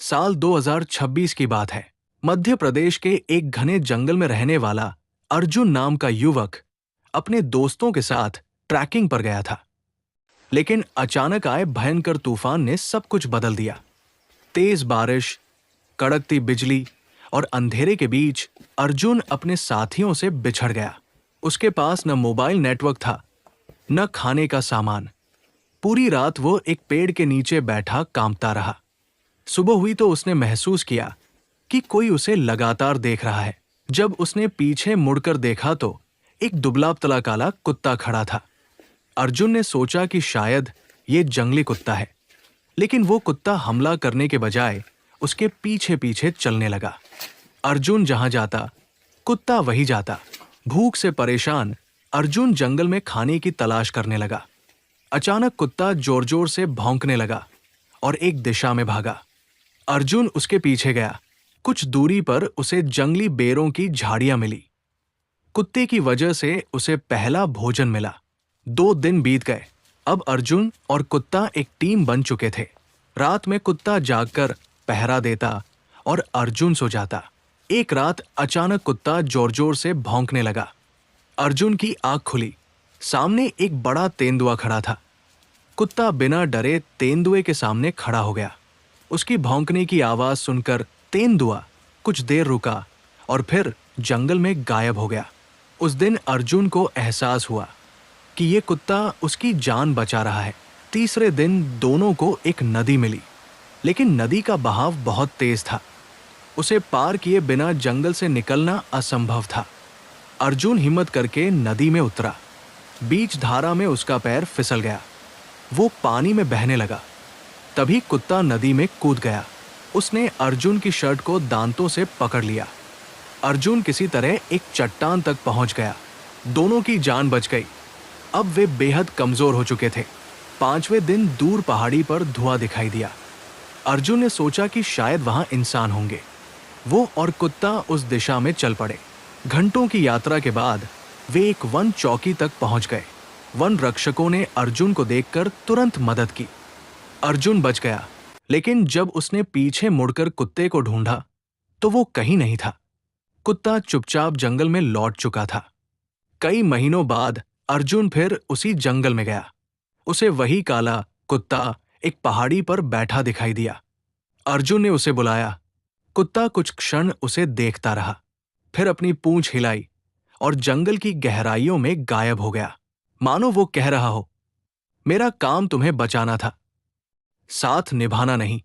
साल 2026 की बात है। मध्य प्रदेश के एक घने जंगल में रहने वाला अर्जुन नाम का युवक अपने दोस्तों के साथ ट्रैकिंग पर गया था। लेकिन अचानक आए भयंकर तूफान ने सब कुछ बदल दिया। तेज बारिश, कड़कती बिजली और अंधेरे के बीच अर्जुन अपने साथियों से बिछड़ गया। उसके पास न मोबाइल नेटवर्क था, न खाने का सामान। पूरी रात वो एक पेड़ के नीचे बैठा कांपता रहा। सुबह हुई तो उसने महसूस किया कि कोई उसे लगातार देख रहा है। जब उसने पीछे मुड़कर देखा तो एक दुबला-पतला काला कुत्ता खड़ा था। अर्जुन ने सोचा कि शायद ये जंगली कुत्ता है, लेकिन वो कुत्ता हमला करने के बजाय उसके पीछे पीछे चलने लगा। अर्जुन जहां जाता, कुत्ता वहीं जाता। भूख से परेशान अर्जुन जंगल में खाने की तलाश करने लगा। अचानक कुत्ता जोर जोर से भौंकने लगा और एक दिशा में भागा। अर्जुन उसके पीछे गया। कुछ दूरी पर उसे जंगली बेरों की झाड़ियां मिली। कुत्ते की वजह से उसे पहला भोजन मिला। 2 दिन बीत गए। अब अर्जुन और कुत्ता एक टीम बन चुके थे। रात में कुत्ता जागकर पहरा देता और अर्जुन सो जाता। एक रात अचानक कुत्ता जोर जोर से भौंकने लगा। अर्जुन की आंख खुली। सामने एक बड़ा तेंदुआ खड़ा था। कुत्ता बिना डरे तेंदुए के सामने खड़ा हो गया। उसकी भौंकने की आवाज सुनकर तेंदुआ कुछ देर रुका और फिर जंगल में गायब हो गया। उस दिन अर्जुन को एहसास हुआ कि ये कुत्ता उसकी जान बचा रहा है। तीसरे दिन दोनों को एक नदी मिली, लेकिन नदी का बहाव बहुत तेज था। उसे पार किए बिना जंगल से निकलना असंभव था। अर्जुन हिम्मत करके नदी में उतरा। बीच धारा में उसका पैर फिसल गया। वो पानी में बहने लगा। तभी कुत्ता नदी में कूद गया। उसने अर्जुन की शर्ट को दांतों से पकड़ लिया। अर्जुन किसी तरह एक चट्टान तक पहुंच गया। दोनों की जान बच गई। अब वे बेहद कमजोर हो चुके थे। 5वें दिन दूर पहाड़ी पर धुआं दिखाई दिया। अर्जुन ने सोचा कि शायद वहां इंसान होंगे। वो और कुत्ता उस दिशा में चल पड़े। घंटों की यात्रा के बाद वे एक वन चौकी तक पहुंच गए। वन रक्षकों ने अर्जुन को देखकर तुरंत मदद की। अर्जुन बच गया, लेकिन जब उसने पीछे मुड़कर कुत्ते को ढूंढा तो वो कहीं नहीं था। कुत्ता चुपचाप जंगल में लौट चुका था। कई महीनों बाद अर्जुन फिर उसी जंगल में गया। उसे वही काला कुत्ता एक पहाड़ी पर बैठा दिखाई दिया। अर्जुन ने उसे बुलाया। कुत्ता कुछ क्षण उसे देखता रहा, फिर अपनी पूंछ हिलाई और जंगल की गहराइयों में गायब हो गया। मानो वो कह रहा हो, मेरा काम तुम्हें बचाना था, साथ निभाना नहीं।